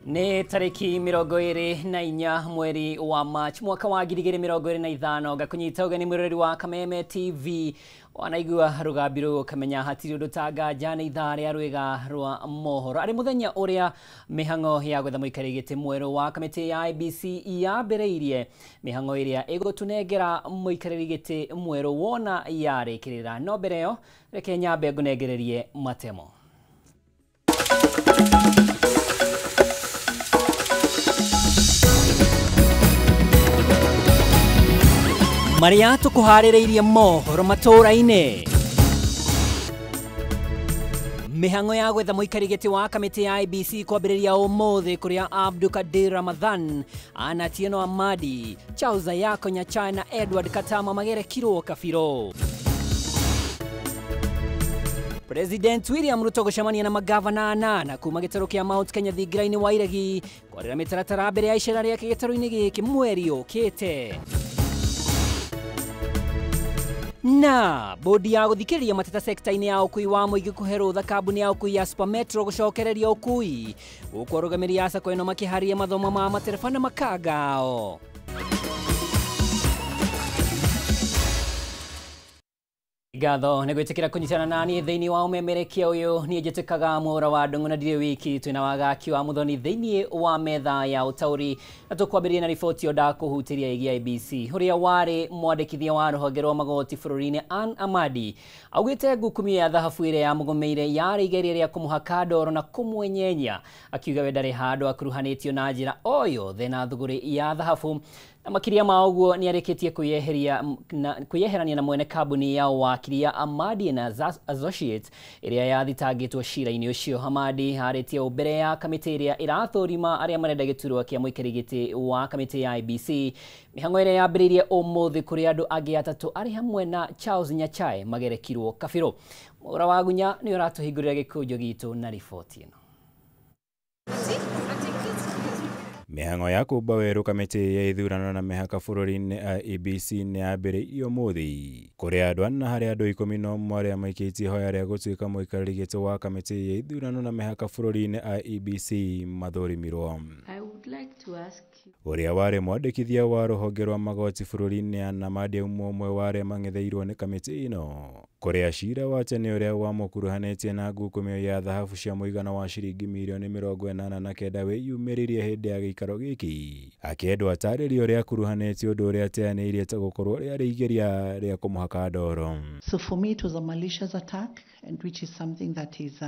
Ni tariki 24 mweri wa March mwaka wa 2025 gakunyita ugeni mwirori wa Kameme TV wanaigua rugambiru kamenya hatiri ndutanga jana ithare ya rwega rwa mohoro ari muthenya uria mihango ya gwetha muikarigite mweru wa kamiti ya IBC yabereirie mihango iria igutunengera muikarigite mweru wona yarikirira no bereo reke nyambe ngunegererie matemo. Maria tukuharireirie mohoro matura-ini. Mihango ya gwetha muikarigiti wa kamiti ya IBC kwambiriria umuthi kuria Abdulkadir Ramadhan, Atieno Amadi, Charles Ayako Nyachae na Edward Katama magerekirwo kabiro. President William Ruto gucemania na magavana anana kuma gitaro kia Mount Kenya Thigiraini wa Iregi kwarira mitaratara mbere ya icera riake gitaro-ini giki mweri ukite. Na bodi ya guthikiriria mateta sekta-ini ya ukui wa muingi kuherwo kambuni ya ukui ya Super Metro gucokereria ukui gukwo rugamiri ya SACCO ino makiharia mathomo ma matereba na makangao. Gatho nä gwä tä kä ra kå nyitana nani thä inä wa umemerekia å yå niä njä tä kaga må wa ndång'å na ndirä wiki twä na wagaki wa må thoni thä inä wa metha ya å taåri na tå kwambä na riboti o ndakå hutä ria igi IBC å rä a warä mwandäkithia wa rũhonge rwa magoti bå rå ri-inä Ann Amadi augä te ngukumio ya thahabu ä rä ya må gå mä ire yarä igeria rä a kå må haka ndoro na kå mwenyenya akiuga we ndarä handå akuruhanä tio na njä ra o yothe na thũgå rä ya thahabu na makiria ma uguo ni arikitie kuyeherania na mwene kambuni ya wakili ya Amadi na Associates iria yathitangitwo cira-ini ucio. Amadi haritie mbere ya kamiti iria irathorima aria marenda giturwa kia muikarigiti wa kamiti ya IBC mihango iria yambiririe umuthi kuri andu angi atatu ari hamwe na Charles Nyachae magerekirwo kabiro. Mura wa Gunya ni uratuhingurira gikunjo gitu na riboti ino. Mihango ya kumba weru kamiti ya ithurano na mihaka bururi-ini IBC ni yambiriirio umuthi kuria andu ana hari andu 11 aria maikitie hoya ria gutuika muikarigiti wa kamiti ya ithurano na mihaka bururi-ini IBC mathurimirwo. Uria wari mwandikithia wa ruhonge rwa magoti bururi-ini Ann Amadi umwe wa aria mang'etheirwo ni kamiti ino kuria cira wa tene uria wamukuruhanĩtie na ngukumio ya thahabu cia muigana wa ciringi mirioni 89 wiyumĩririe hindi ya gĩikaro gĩkĩ akĩendwo atarĩrie ũrĩa akuruhanĩtie ũndũ ũrĩa ateanĩirie ta gũkorwo rĩarĩ igeria rĩa kũmũhaka ndoro. So for me it was a malicious attack, and which is something that is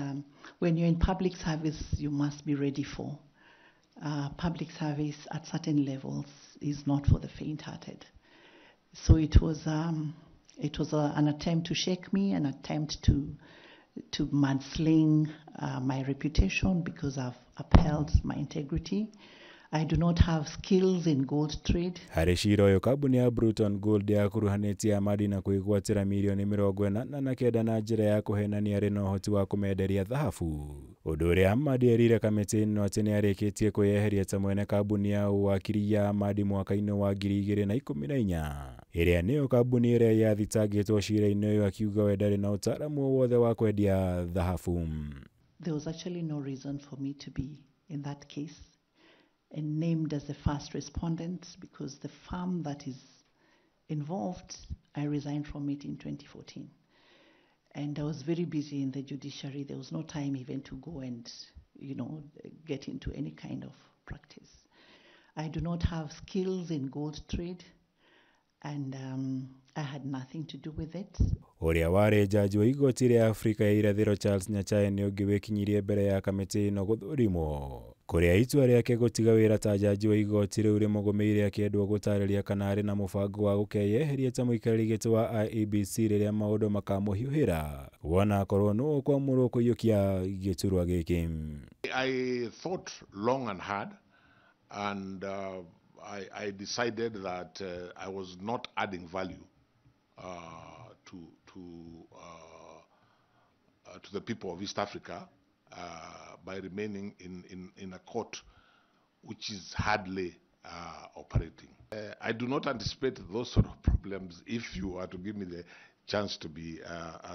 when you're in public service you must be ready for. Public service at certain levels is not for the faint-hearted. So it was an attempt to shake me, an attempt to mudsling my reputation because I've upheld my integrity. I do not have skills in gold trade. Hari cira ũyũ kambuni ya Bruton Gold yakuruhanĩtie Amadi na kwĩgwatĩra mirioni 89 na njĩra ya kũhenania arĩ na ũhoti wa kũmenderia thahabu. Ũndũ ũrĩa Amadi erire kamĩtĩ ĩno atĩ nĩ arĩkĩtie kwĩyeheria ta mwene kambuni ya wakiri ya Amadi mwaka-inĩ wa 2014 ĩrĩa nĩyo kambuni ĩrĩa yathitangĩtwo cira-inĩ ũyũ akiuga we ndarĩ na ũtaaramu o wothe wa kwendia thahabu. There was actually no reason for me to be in that case and named as the first respondent because the firm that is involved, I resigned from it in 2014. And I was very busy in the judiciary. There was no time even to go and, get into any kind of practice. I do not have skills in gold trade, and I had nothing to do with it. Uria wari jaji wa igoti ria Afrika ya irathiro Charles Nyachae ni ungi wikinyirie mbere ya kamiti ino guthurimwo kuria itua riake gutiga wira ta jaji wa igoti riu rimugumiire akiendwo gutariria kana ari na mubango wa gukeyeheria ta muikarigiti wa IEBC riria maundu makamuhiuhira wona akorwo no kwamurwo kuiyukia giturwa giki. I thought long and hard, and I decided that I was not adding value to the people of East Africa by remaining in a court which is hardly operating. I do not anticipate those sort of problems if you are to give me chance to be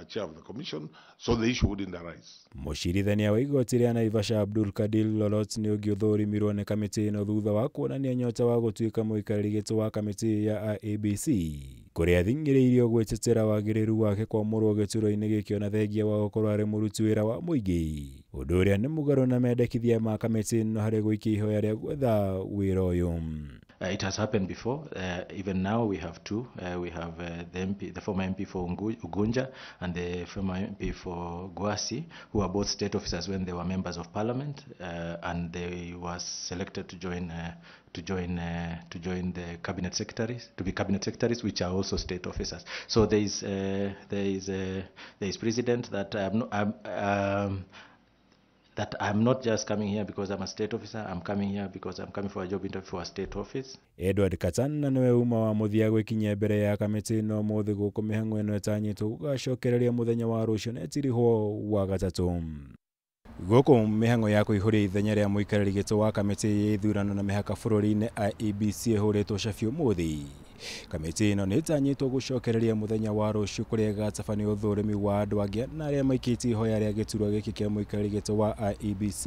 chair of the commission, so the issue wouldn't arise. Mucirithania wa igoti ria Naivasha Abdul Kadir Lolot ni ũgĩthũrimirwo nĩ kamĩtĩ ĩno thutha wa kuonania nyota wa gũtuĩka mũikarĩri gĩtĩ wa kamĩtĩ ya IEBC, kũrĩa athing'ĩrĩirio gwĩtetera wagĩrĩru wake kwamũrwo gĩturwa-inĩ gĩkĩ ona thengia wa gũkorwo arĩ mũruti wĩra wa mũingĩ, ũndũ ũrĩa nĩ mũgarũ na mendekithia ma kamĩtĩ ĩno harĩ gũikia ihoya rĩa gwetha wĩra ũyũ. It has happened before. Even now we have two. We have the former MP for Ugunja and the former MP for Gwasi, who are both state officers when they were members of parliament, and they were selected to join the cabinet secretaries, to be cabinet secretaries, which are also state officers. So there is precedent that that I'm not just coming here because I'm a state officer. I'm coming here because I'm coming for a job interview for a state office. Edward Katana niwe uma wa muthia gwikinya mbere ya kamĩtĩ ĩno mũthĩ gũkũ mĩhang'o ĩno ĩtanyĩtwo gũgacokereria mũthenya wa rũciũ na ĩtirihwo wa gatatũ. Gũkũ mĩhang'o ya kũihũria ithenya rĩa mũikarĩri gĩtĩ wa kamĩtĩ ya ithurano na mĩhaka bũrũri-inĩ IEBC ĩhũrĩtwo cabi ũmũthĩ. Kamĩtĩ ĩno nĩ ĩtanyĩtwo gũcokereria mũthenya wa rũciũ kũrĩa ĩgatabanio ũthũrĩmi wa andũ angĩ na arĩa maikĩtie ihoya rĩa gĩturwa gĩkĩ kĩa mũikarĩri gĩtĩ wa IEBC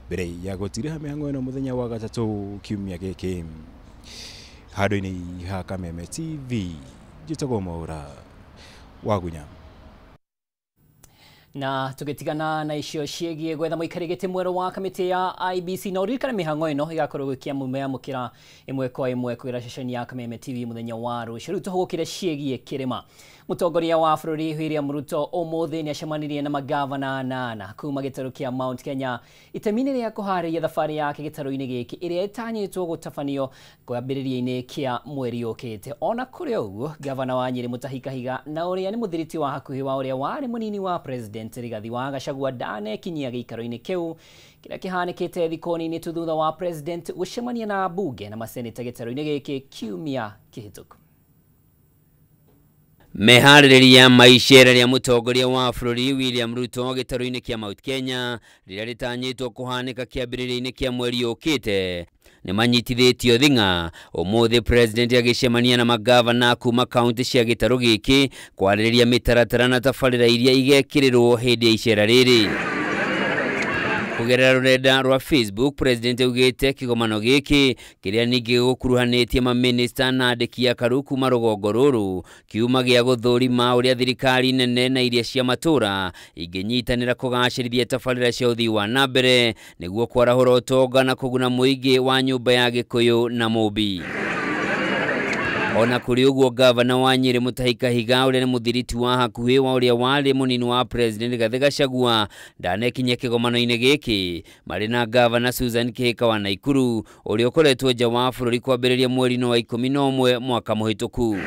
mbere ya gũtiriha mĩhang'o ĩno mũthenya wa gatatũ kiumia gĩkĩ. Handũ-inĩ ha Kameme TV, njĩtagwo Mwaura Wagunya. Na tugitigana na icio ciĩgiĩ gwetha mũikarĩri gĩtĩ mwerũ wa kamĩtĩ ya IEBC, na ũririkane mĩhang'o ĩno ĩgakorwo gũkĩamũkĩra ĩmwe kwa ĩmwe kwĩra ceceni ya Kameme TV mũthenya wa rũciũ. Rĩu tũhũgũkĩre ciĩgiĩ kĩrĩma. Mũtongoria wa bũrũri William Ruto ũmũthĩ nĩ acemanirie na magavana 8 kuma gĩtarũ kĩa Mount Kenya itemi-inĩ rĩa kũharĩria thabarĩ yake gĩtarũ-inĩ gĩkĩ ĩrĩa ĩtanyĩtwo gũtabanio kwambĩrĩria-inĩ kĩa mweri ũkĩte. Ona kũrĩ ũguo, gavana wa Nyĩrĩ Mutahi Kahiga na ũrĩa nĩ mũthiriti wa hakuhĩ wa ũrĩa warĩ mũnini wa president Rigathi wa Gachagua ndanekinyia gĩikaro-inĩ kĩu kĩrĩa kĩhanĩkĩte thikũ nini tu thutha wa president gũcemania na ambunge na maseneta gĩtarũ-inĩ gĩkĩ kiumia kĩhĩtũku. Meharĩrĩria ma icera rĩa mũtongoria wa bũrũri William Ruto gĩtarũ-inĩ kĩa Mount Kenya rĩrĩa rĩtanyĩtwo kũhanĩka kĩambĩrĩria-inĩ kĩa mweri ũkĩte nĩ manyitithĩtio thing'a ũmũthĩ president agĩcemania na magavana kuma kaunti cia gĩtarũ gĩkĩ kwarĩrĩria mĩtaratara na tabarĩra iria igekĩrĩrwo hĩndĩ ya icera rĩrĩ. Kũgerera rũrenda rwa Facebook, president augĩte kĩgomano gĩkĩ kĩrĩa ningĩ gũkuruhanĩtie maminista na andĩki a karu kuma rũgongo rũrũ kiuma gĩa gũthũrima ũrĩa thirikari nene na iria cia matũra ingĩnyitanĩra kũgacĩrithia tabarĩra cia ũthii wa na mbere nĩguo kwarahũra ũtonga na kũguna mũingĩ wa nyũmba ya Gĩkũyũ na Mũmbi. Ona kũrĩ ũguo, gavana wa Nyĩrĩ Mutahi Kahiga ũrĩa nĩ mũthiriti wa hakuhĩ wa ũrĩa warĩ mũnini wa president Rigathi Gachagua ndanekinyia kĩgomano-inĩ gĩkĩ marĩ na gavana Susan Kĩhĩka wa Naikuru ũrĩa ũkoretwo nja wa bũrũri kwambĩrĩria mweri-inĩ wa 11 mwaka mũhĩtũku.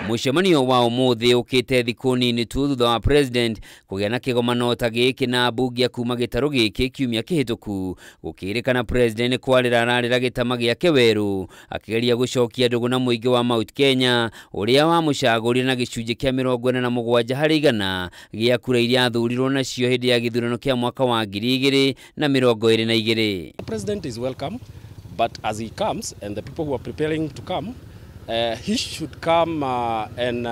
Mũcemanio wa ũmũthĩ ũkĩte thikũ nini tu thutha wa president kũgĩa na kĩgomano ta gĩkĩ na ambunge kuma gĩtarũ gĩkĩ kiumia kĩhĩtũku, gũkĩrĩkana president kwarĩra ararĩra gĩtama gĩake werũ akĩgeria gũcokia ndũgũ na mũingĩ wa Mount Kenya ũrĩa wamũcagũrire na gĩcunjĩ kĩa 47% gĩa kura iria athurirwo nacio hĩndĩ ya gĩthurano kĩa mwaka wa 2022. The president is welcome, but as he comes and the people who are preparing to come, he should come and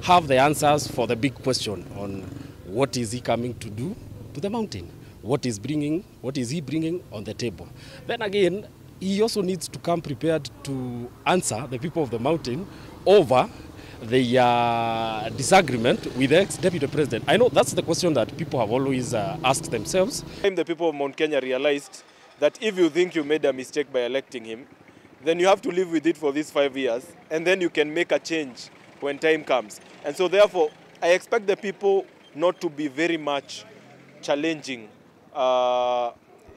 have the answers for the big question on what is he coming to do to the mountain, what is he bringing on the table. Then again, he also needs to come prepared to answer the people of the mountain over the disagreement with the ex-deputy president. I know that's the question that people have always asked themselves. The people of Mount Kenya realized that if you think you made a mistake by electing him, then you have to live with it for these 5 years, and then you can make a change when time comes. And so therefore, I expect the people not to be very much challenging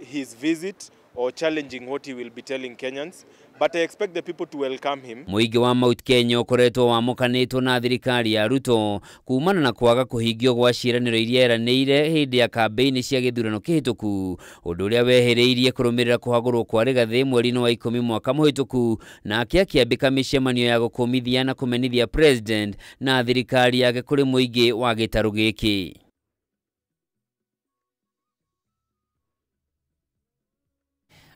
his visit or challenging what he will be telling Kenyans, but I expect the people to welcome him. Mũingĩ wa Mount Kenya ũkoretwo wamũkanĩtwo na thirikari ya Ruto kumana na kwaga kũhingio gwa ciĩranĩro iria eranĩire hĩndĩ ya kambĩini cia gĩthurano kĩhĩtũku, ũndũ ũrĩa wehereirie kũrũmĩrĩra kũhagũrwo kwa Rigathi mweri-inĩ wa 10 mwaka mũhĩtũku, na akĩambĩka mĩcemanio ya gũkũmithia na kũmenithia president na thirikari yake kũrĩ mũingĩ wa gĩtarũ gĩkĩ.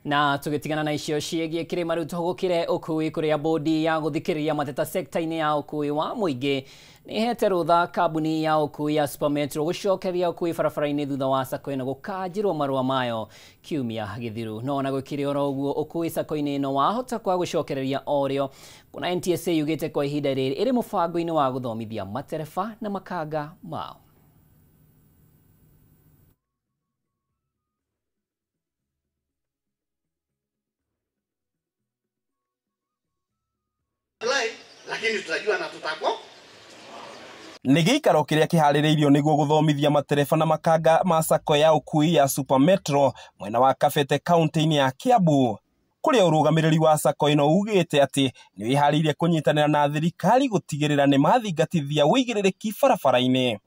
Na tugitigana na icio ciĩgiĩ kĩrĩma rĩu tũhũgũkĩre ũkui kũrĩa bodi ya gũthikĩrĩria mateta sekta-inĩ ya ũkui wa mũingĩ nĩhete rũtha kambuni ya ũkui ya Supermetro gũcokeria ũkui barabara-inĩ thutha wa sako ĩno gũkanjĩrwo marũa mayo kiumia gĩthiru. No na gwĩkĩrĩ oro ũguo ũkui sako-inĩ ĩno wahota kwa gũcokereria orĩo, kuna NTSA yugĩte kwa ihinda rĩrĩ ĩrĩ mũbango-inĩ wa gũthomithia matereba na makanga mao. Lakini tutajua na tutako. Nĩ gĩikaro kĩrĩa kĩharĩrĩirio nĩguo gũthomithia matereba na makanga ma sako ya ũkui ya Supermetro mwena wa Kabete kaunti-inĩ ya Kiambu. Kũrĩa ũrũgamĩrĩri wa sako ĩno ugĩte atĩ nĩ wĩharĩirie kũnyitanĩra na thirikari gũtigĩrĩra nĩ mathingatithia wĩigĩrĩrĩki barabara-inĩ.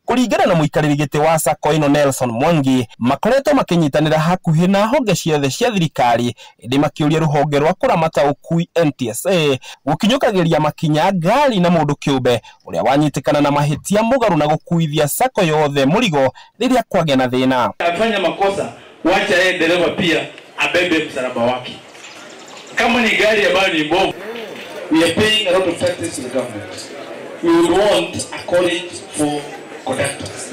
Kũringana na mũikarĩri gĩtĩ wa sako ĩno Nelson Mwangi, makoretwo makĩnyitanĩra hakuhĩ na honge ciothe cia thirikari ĩndĩ makĩũria rũhonge rwa kũramata ũkui NTSA gũkinyũkagĩria makinya ngari na mũndũ kĩũmbe ũrĩa wanyitĩkana na mahĩtia mũgarũ na gũkuithia sako yothe mũrigo rĩrĩa kwagĩa na thĩna. Afanya makosa, wacha yeye dereva pia abebe msalaba wake. Kama ni gari ambayo ni mbovu, we are paying a lot of taxes to the government. We would want a college for conductors.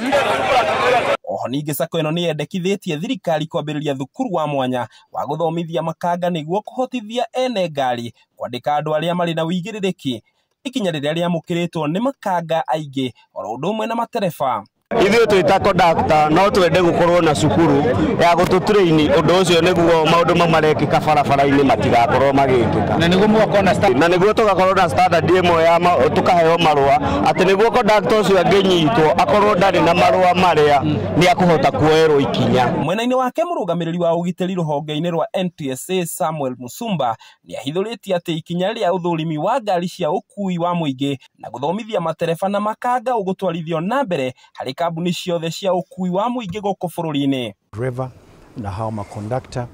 Oho ningĩ sako ĩno nĩ yendekithĩtie thirikari kwambĩrĩria thukuru wa mwanya wa gũthomithia makanga nĩguo kũhotithia ene ngari kwandĩka andũ arĩa marĩ na wĩigĩrĩrĩki, ikinya rĩrĩa rĩamũkĩrĩtwo nĩ makanga aingĩ oro ũndũ ũmwe na matereba. Ithuĩ twĩta conductor no twende gũkorwo na cukuru ya gũtũtraini ũndũ ũcio nĩguo maũndũ marekĩka barabara-inĩ matigakorwo magĩkĩka. Na nĩguo mũgakorwo na nĩguo tũgakorwo na standard ĩmwe ya tũkaheo marũa atĩ nĩguo conductor ũcio angĩnyitwo akorwo ndarĩ na marũa marĩa nĩ akũhota kuoerwo ikinya. Mwena-inĩ wake mũrũgamĩrĩri wa ũgitĩri rũhonge-inĩ rwa NTSA Samuel Musumba nĩ ahithũrĩtie atĩ ikinya rĩa ũthũrimi wa ngari cia ũkui wa mũingĩ na gũthomithia matereba na makanga ũgũtwarithio na mbere harĩ kambuni ciothe cia ũkui wa mũingĩ gũkũ bũrũri-inĩ. Driver na hao makondakta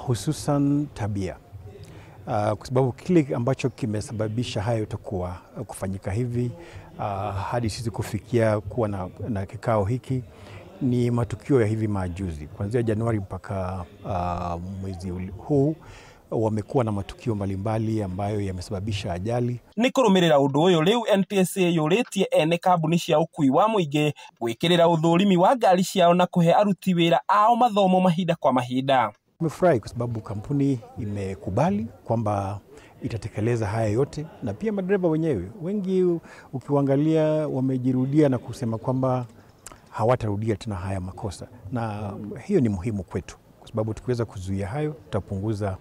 hususan tabia. Kwa sababu kile ambacho kimesababisha hayo itakuwa kufanyika hivi hadi sisi kufikia kuwa na kikao hiki ni matukio ya hivi majuzi. Kuanzia Januari mpaka mwezi huu wamekuwa na matukio mbalimbali ambayo yamesababisha ajali. Nĩ kũrũmĩrĩra ũndũ ũyũ rĩu NTSA yũrĩtie ene kambuni cia ũkui wa mũingĩ gwĩkĩrĩra ũthũrimi wa ngari ciao na kũhe aruti wĩra ao mathomo mahinda kwa mahinda. Nimefurahi kwa sababu kampuni imekubali kwamba itatekeleza haya yote na pia madereva wenyewe wengi ukiangalia wamejirudia na kusema kwamba hawatarudia tena haya makosa, na hiyo ni muhimu kwetu kwa sababu tukiweza kuzuia hayo tutapunguza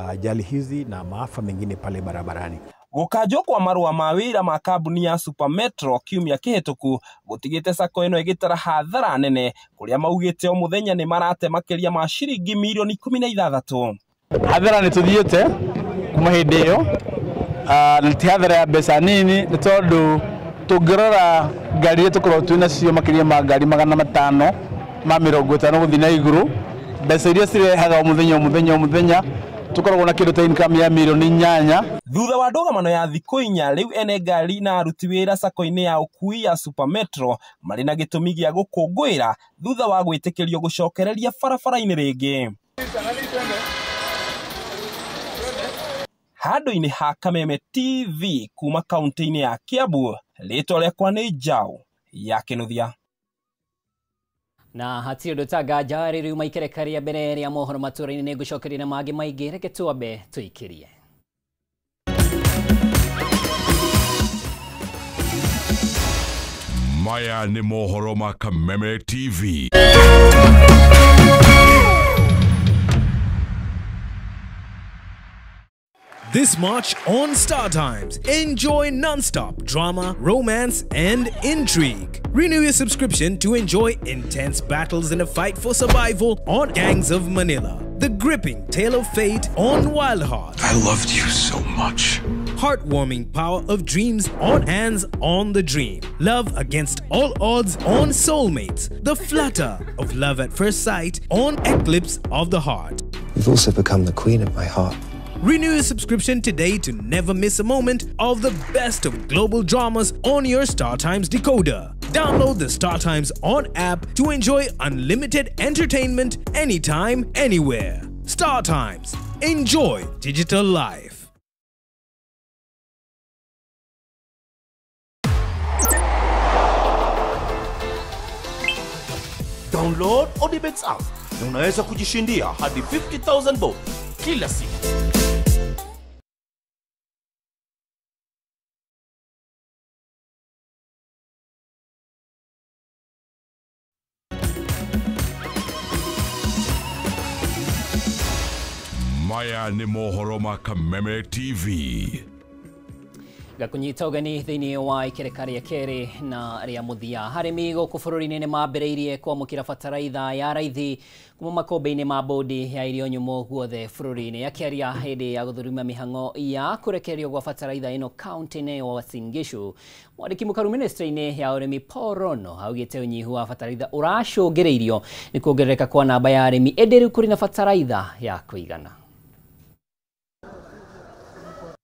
ajali hizi na maafa mengine pale barabarani. Gũkanjwo kwa marũa ma wĩra ma kambuni ya Supermetro kiumia kĩhĩtũku gũtigĩte sako ĩno ĩgĩtara hathara nene kũrĩa maugĩte o mũthenya nĩ marate makĩria ma ciringi mirioni 16. Hathara nĩ tũthiĩte kuma hĩndĩ ĩyo na ti hathara ya mbeca nini nĩ tondũ tũngĩrora ngari iria tũkoragwo twĩ nacio makĩria ma ngari 500 ma 50 gũthiĩ na igũrũ, mbeca iria cirehaga o mũthenya tukoragwo na kĩndũ ta income ya mirioni 8. Thutha wa ndũgamano ya thikũ 4 rĩu ene ngari na aruti wĩra sako-inĩ ya ũkui ya Supermetro marĩ na gĩtũmi gĩa gũkũngũĩra thutha wa gwĩtĩkĩrio gũcokereria barabara-inĩ rĩngĩ. Handũ-inĩ ha Kameme TV kuma kaunti-inĩ ya Kiambu, rĩtwa rĩakwa nĩ Njau ya Kĩnuthia. Na hatirĩ ũndũ ta nganja rĩu maikere rĩa mbere rĩa mohoro matũra-inĩ nĩ ngũcokeria na mangĩ maingĩ, reke twambe tũikĩrie. Maya nĩ mohoro ma Kameme TV. This March on Star Times, enjoy non-stop drama, romance, and intrigue. Renew your subscription to enjoy intense battles in a fight for survival on Gangs of Manila. The gripping tale of fate on Wild Heart. I loved you so much. Heartwarming power of dreams on Hands on the Dream. Love against all odds on Soulmates. The flutter of love at first sight on Eclipse of the Heart. You've also become the queen of my heart. Renew your subscription today to never miss a moment of the best of global dramas on your Star Times decoder. Download the Star Times On app to enjoy unlimited entertainment anytime, anywhere. Star Times. Enjoy digital life. Download Odibets app na unaweza kujishindia hadi 50,000 bob kila siku. Maya ni mohoro ma Kameme TV. Gakunyita ugeni thiini wa ikereka ria keri na ria muthia harimi guku bururi-ini ni mambiriirie kwamukira bataraitha ya raithi kuma makombe-ini ma bodi ya irio nyumu guothe bururi-ini akiaria hindi ya guthurima mihango ya kurekerio gwa bataraitha ino kaunti-ini wa Uasin Gishu. Mwandiki mukaru ministry-ini ya urimi Paul Rono augite unyihu wa bataraitha uracungiriirio ni kuongerereka kwa namba ya arimi indi kuri na bataraitha ya kuigana.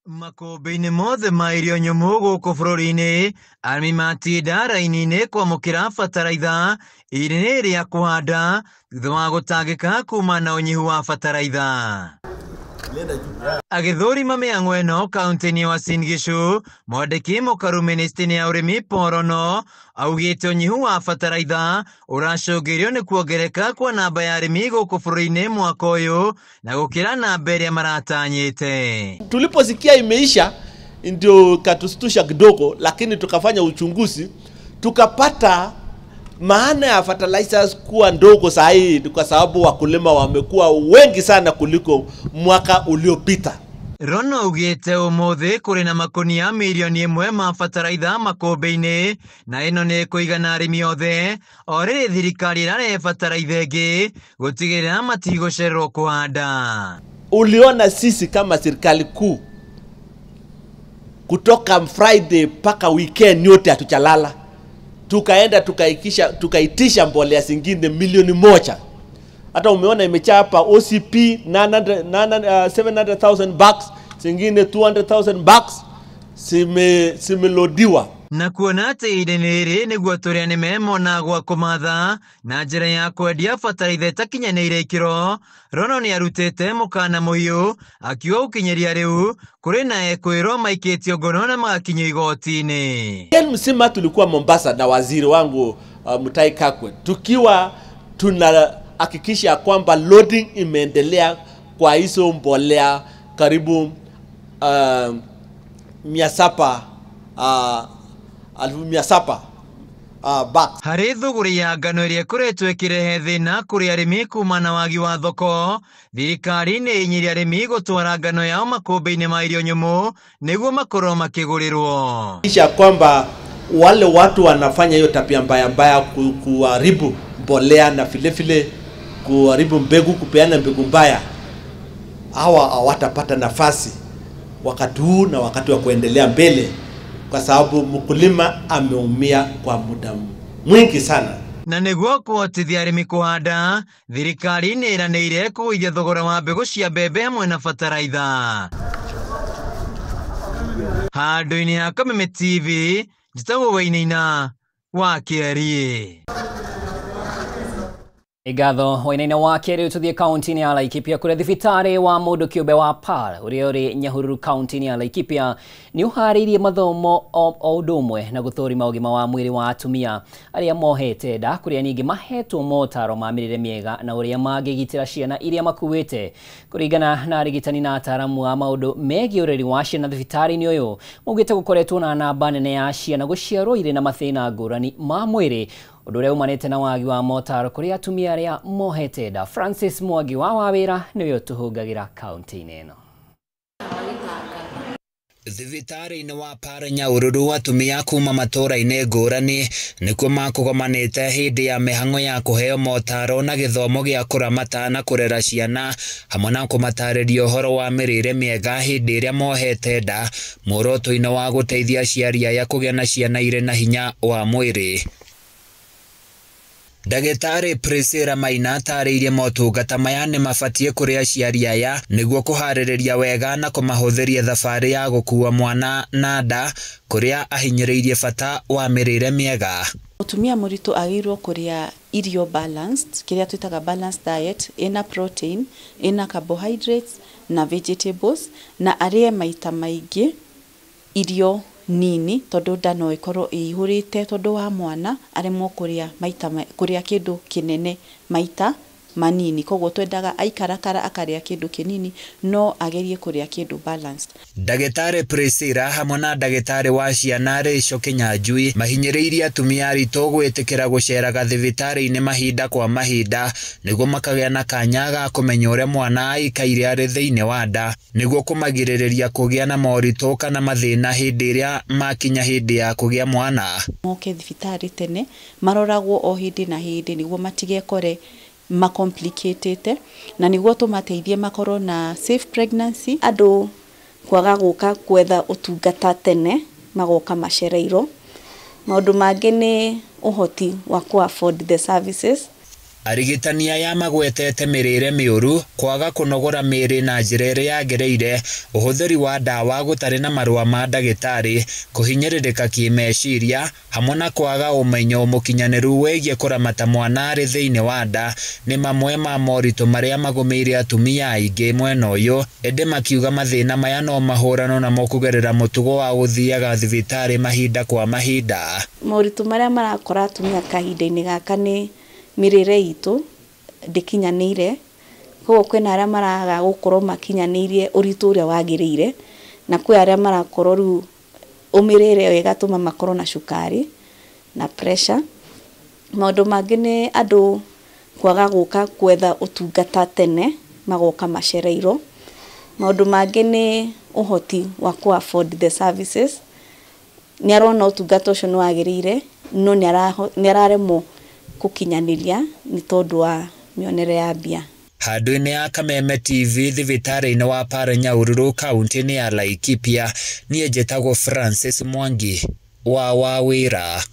Makombe-ini mothe ma irio nyumu guku bururi-ini arimi matinda raini-ini kwamukira bataraitha irini ria kuhanda thutha wa gutangika kuma na unyihu wa bataraitha. Agithurima mihango ino kaunti-ini ya Uasin Gishu, mwandiki mukaru ministry-ini ya urimi Paul Rono augite unyihu wa bataraitha uracungirio ni kuongereka kwa namba ya arimi guku bururi-ini mwaka uyu na gukira namba iria maratanyite. Tuliposikia imeisha ndio katustusha kidogo, lakini tukafanya uchunguzi tukapata maana ya fertilizers kuwa ndogo sahi kwa sababu wakulima wamekuwa wengi sana kuliko mwaka uliopita. Rono ugite umuthi kuri na makonia milioni 1 ma bataraitha makombe-ini na ino ni kuigana arimi othe oriri thirikari irare bataraitha ingi gutigirira matigocererwo kuhanda. Uliona sisi kama serikali kuu kutoka Friday paka weekend yote hatuchalala. Tukaenda tukaitisha mbolea zingine milioni 1. Hata umeona imechapa OCP 700,000 bucks, zingine 200,000 bucks simelodiwa. Na kuona ati ideneri niguo turia ni memona gwa kumatha na njira ya kwendia bataraitha itakinyanĩire ikiro. Rono ni arutite mukana muhiu akiuga ukinyeria riu kuri na ekwirwo maikitio ngono na magakinyio igoti-ini. Msima tulikuwa Mombasa na waziri wangu Mutahi Kagwe tukiwa tunahakikisha kwamba loading imeendelea kwa hizo mbolea karibu 700 bucks. Hari thuguri ya ngano iria ikuretwo ikirehe thina kuri arimi kuma na wagi wa thoko, thirikari ni inyiria arimi gutwara ngano yao makombe-ini ma irio nyumu niguo makorwo makigurirwo. Kisha kwamba wale watu wanafanya hiyo tabia mbaya kuharibu mbolea na vile kuharibu mbegu, kupeana mbegu mbaya, hawa hawatapata nafasi wakati huu na wakati wa kuendelea mbele, kwa sababu mkulima ameumia kwa muda mwingi sana. Na niguo kuhotithia arimi kuhanda, thirikari ni iranĩire kũgũithia thogora wa mbegũ cia mbembe hamwe na bataraitha. Handũ-inĩ ha Kameme TV, njĩtagwo Wainaina wa Kĩarie. Igatho Wainaina wa Kĩarie tuthie kaunti-ini ya Laikipia kuria thibitari wa mundu kiumbe wa PAL uria uri Nyahururu kaunti-ini ya Laikipia ni uhariirie mathomo o undu umwe na guthurima ugima wa mwiri wa atumia aria mohete nda kuria ningi mahetwo motaro ma mirire miega na uria mangigitira ciana iria makuite. Kuringana na arigitani na ataramu a maundu megie ureri wa ciana thibitari-ini uyu mugite gukoretwo na namba nene ya ciana guciarwo iri na mathina ngurani ma mwiri undu uria umanite na wagi wa motaro kuria atumia aria mohete nda. Francis Mwangi wa Wawira niwe utuhungagira kaunti-ini ino. Thibitari-ini wa PAL Nyahururu atumia kuma matura-ini ngurani nikuo makugomanite hindi ya mihango ya kuheo motaro na githomo gia kuramata na kurera ciana hamwe na kumatariria uhoro wa mirire miega hindi iria mohete nda muoroto-ini wa guteithia aciari aya kugia na ciana ire na hinya wa mwiri. Ndagĩtarĩ Priscilla Maina atarĩirie motungata maya nĩ mabatie kũrĩ aciari aya nĩguo kũharĩrĩria wega na kũmahũthĩria thabarĩ ya gũkua mwana na nda kũrĩa ahinyĩrĩirie bata wa mĩrĩre mĩega. Mutumia muritu agirwo kuria irio balanced, kiria twitaga balanced diet, ina protein, ina carbohydrates na vegetables, na arie maita maingi irio nini tondu nda no ikorwo ihurite tondu wa mwana aremwo kuria kindu kinene maita manini, koguo twendaga aikarakara akaria kindu kinini no agerie kuria kindu balanced. Ndagĩtarĩ Priscilla hamwe na ndagĩtarĩ wa ciana Rachel Kinyanjui mahinyĩrĩirie atumia aritũ gwĩtĩkĩra gũceraga thibitarĩ-inĩ mahinda kwa mahinda nĩguo makagĩa na kanya ga kũmenya ũrĩa mwana aikaire arĩ thĩinĩ wa nda nĩguo kũmagirĩrĩria kũgĩa na moritũ kana mathĩna hĩndĩ ĩrĩa makinya hĩndĩ ya kũgĩa mwana. Moke thibitarĩ tene maroragwo o hĩndĩ na hĩndĩ nĩguo matigekore complicated na niguo tumateithie makorwo na safe pregnancy. Andu kwaga guka kwetha utungata tene magoka macereirwo. Maundu mangi ni uhoti wa ku afford the services. Arigitania ya magwetete mĩrĩre mĩũru, kwaga kũnogora mĩĩrĩ na njĩra ĩrĩa yagĩrĩire, ũhũthĩri wa ndawa gũtarĩ na marũa ma ndagĩtarĩ, kũhinyĩrĩrĩka kĩmeciria, hamwe na kwaga ũmenyo mũkinyanĩru wĩgiĩ kũramata mwana arĩ thĩinĩ wa nda, nĩ mamwe ma moritũ marĩa magũmĩire atumia aingĩ mwena ũyũ, ĩndĩ makiuga mathĩna maya no mahũranwo namo kũgerera mũtugo wa gũthiaga thibitarĩ mahinda kwa mahinda. Moritũ marĩa marakora atumia kahinda-inĩ gaka nĩ mirire itu ndikinyanĩire, koguo kwĩna arĩa maraga gũkorwo makinyanĩirie ũritũ ũrĩa wagĩrĩire, na kwĩ arĩa marakorwo rĩu ũmĩrĩre ĩyo ĩgatũma makorwo na cukari na pressure. Maũndũ mangĩ nĩ andũ kwaga gũka kwetha ũtungata tene magoka macereirwo. Maũndũ mangĩ nĩ ũhoti wa ku afford the services. Nĩ arona ũtungata ũcio nĩ wagĩrĩire no nĩ araremwo kukinyaniria ni tondu wa mionere ya mbia. Handũ-inĩ ya Kameme TV thibitarĩ-inĩ wa Paranyahururu kaunti-inĩ ya Laikipia, niĩ njĩtagwo Francis Mwangi wa wĩra.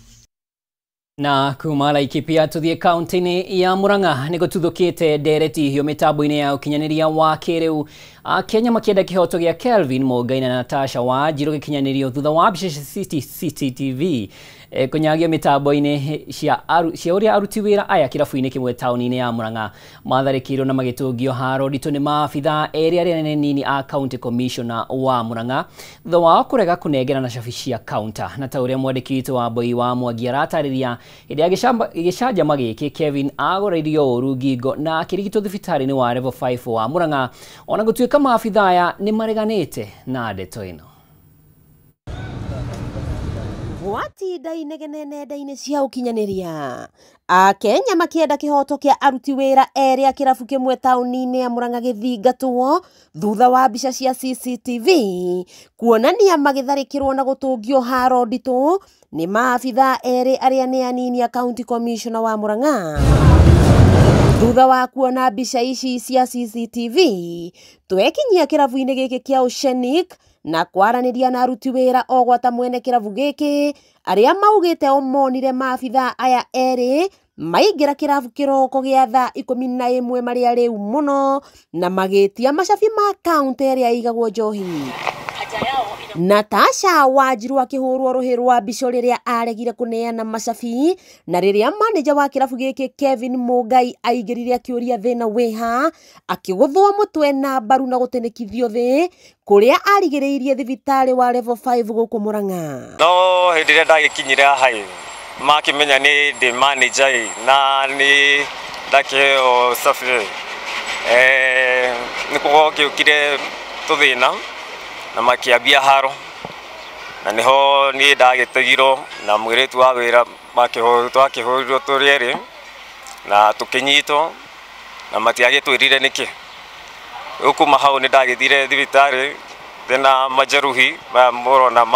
Na kuma Laikipia tuthie kaunti-inĩ ya Murang'a nĩ gũtuthũkĩte ndereti hiyo mĩtambo-inĩ ya ũkinyanĩria wa kĩrĩu. Kenya makĩenda kĩhoto gĩa Kelvin Mũngai na Natasha Wanjiru gĩkinyanĩrio thutha wa mbica CCTV kunyagio mitambo-inĩ cia ũrĩa aruti wĩra aya kĩrabu-inĩ kĩmwe taũni-inĩ ya Murang'a matharĩkĩirwo na magĩtũngio haro nditũ nĩ maabitha erĩ arĩa nini a County Commissioner wa Murang'a thutha wa kũrega kũnengerana cabi cia counter. Na ta ũrĩa mwandĩki witũ wa Mboi wa Mwangi aratarĩria hĩndĩ ya gĩcanjama gĩkĩ, Kevin agoreirio ũru ngingo na akĩrigitwo thibitarĩ-inĩ wa Level 5 wa Murang'a, ona gũtuĩka maabitha aya nĩ mareganĩte na ndeto ĩno. Watinda inegene nenda-inĩ cia ũkinyanĩria, Akenya makĩenda kĩhoto kĩa aruti wĩra erĩ a kĩrabu kĩmwe taũni-inĩ ya Murang'a gĩthingatwo thutha wa mbica cia CCTV kuonania magĩtharĩkĩrwo na gũtũngio haro nditũ nĩ maabitha erĩ arĩa nĩ anini a County Commissioner wa Murang'a. Thutha wa kuona mbica ici cia CCTV, twekinyia kĩrabu-inĩ gĩkĩ kĩa Oceanic na kwaranĩria na aruti wĩra o gwata mwene kĩrabu gĩkĩ arĩa maugĩte omonire maabitha aya erĩ maingĩra kĩrabu kĩroko gĩa thaa 11 marĩa rĩu mũno na magĩtia macabi ma kaunti ĩrĩa igagwo njohi. Natasha Wanjiru akĩhũrwo rũhĩ rwa mbica rĩrĩa aregire kũneana macabi, na rĩrĩa manager wa kĩrabu gĩkĩ Kevin Mũngai aingĩrire akĩũria thĩna wĩha, akĩgũthwo mũtwe na mbaru na gũtĩnĩkithio thĩ kũrĩa arigĩrĩirie thibitarĩ wa Level 5 gũkũ Murang'a. No hĩndĩ ĩrĩa ndagĩkinyire haha makĩmenya nĩ ndĩ manager na nĩ ndakĩheo cabi nĩ gũgĩũkire tũthĩna na makĩambia haro, na niho niĩ ndagĩtegirwo na mũirĩtu wa wĩra twakĩhũrirwo tũrĩ erĩ na tũkĩnyitwo na matiagĩtwĩrire nĩkĩ. Kuma hau nĩ ndagĩthire thibitarĩ thĩna majeruhi mũrona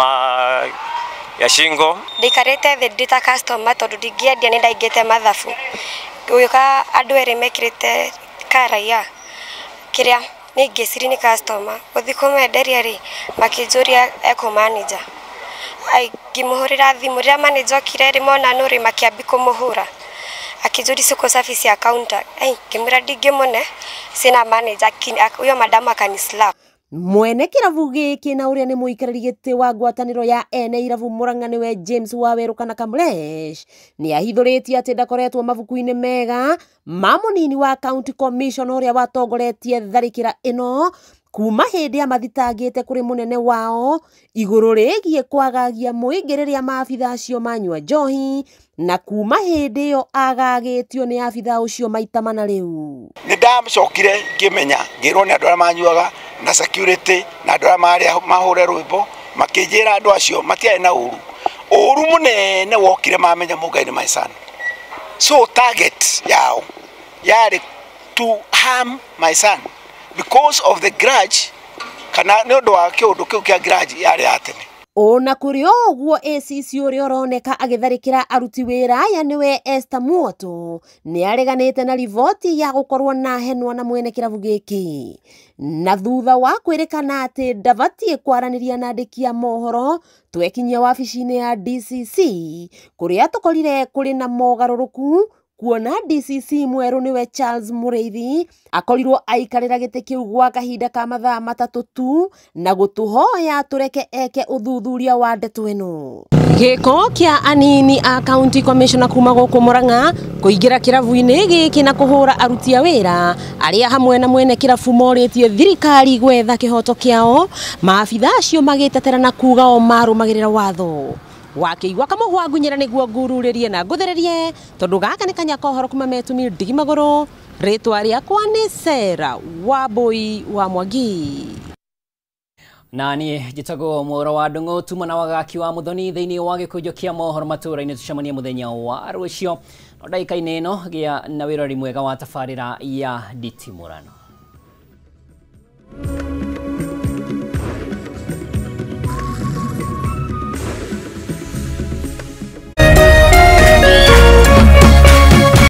ya shingo. Ndikarĩte thĩ ndĩ ta customer tondũ ndingĩendia nĩ ndaingĩte mathabu. Gũgĩũka andũ erĩ mekĩrĩte karaia kĩrĩa nĩ ngĩciri nĩ customer gũthiĩ kũmenderia rĩ makĩnjũria eco manager. Ngĩmũhũrĩra thimũ rĩrĩa manager okire rĩ mona nũrĩ makĩambi kũmũhũra akĩnjũria ciko cabi cia counter. Ngĩmwĩra ndingĩmũne sina manager, uyo madam akanislap. mwene kiravu giki na uria ni muikariri giti wa ngwataniro ya ene iravu Murang'a niwe James Waweru kana Kamlesh ni ahithuritie ati ndakoretwo mabuku-ini mega ma munini wa county commission uria watongoretie tharikira ino kuma hindi ya mathitangite kuri munene wao iguru rigie kwagagia muingi riria maabitha acio manyua njohi na kuma hindi yo agagitio ni abitha ucio maita mana riu ni ndamcokire ngimenya ngirwo ni andu aria manyuaga na security na andu aria mari mahure rwimbo makijira andu acio matiae na uru munene wokire mamenya Mungai ni my son. So target yao yari to harm my son because of the grudge kana ni undu wa kiundu kiu kia grudge yari atene. Ona kuri oguo ACC uria oroneka agitharikira aruti wira aya niwe Esther Muoto ni areganite na rivoti ya gukorwo na henwa na mwene kiravu giki na thutha wa kwirikana ati ndavatie kwaraniria na andiki a mohoro twekinyia wabici-ini ya DCC kuria tukorire kuri na mogaruruku kuona DCC mweru niwe Charles Mureithi akorirwo aikarira giti kiu gwa kahinda ka mathaa matatu tu na gutuhoya tureke eke uthuthuria wa ndeto ino. Giko kia anini a county commissioner kuma guku Murang'a kuingira kiravu-ini giki na kuhura aruti a wira aria hamwe na mwene kiravu moritie thirikari gwetha kihoto kiao maabitha acio magitetera na kuga o marumagirira watho wakiigua kamuhwa ngunyira niguo ngururirie na nguthererie tondu gaka ni kanya kohoro kuma Metumi Ndigi Maguru ritwa riakwa ni Sera Wambui wa Mwangi nani jitago Muro wa Ndung'u tuma na wagaki wa muthoni thiini wa gikujo kia mohoro matura-ini tucemanie muthenya wa rucio no ndaika-ini ino gia na wirori mwega wa tafarira ya Nditimurano.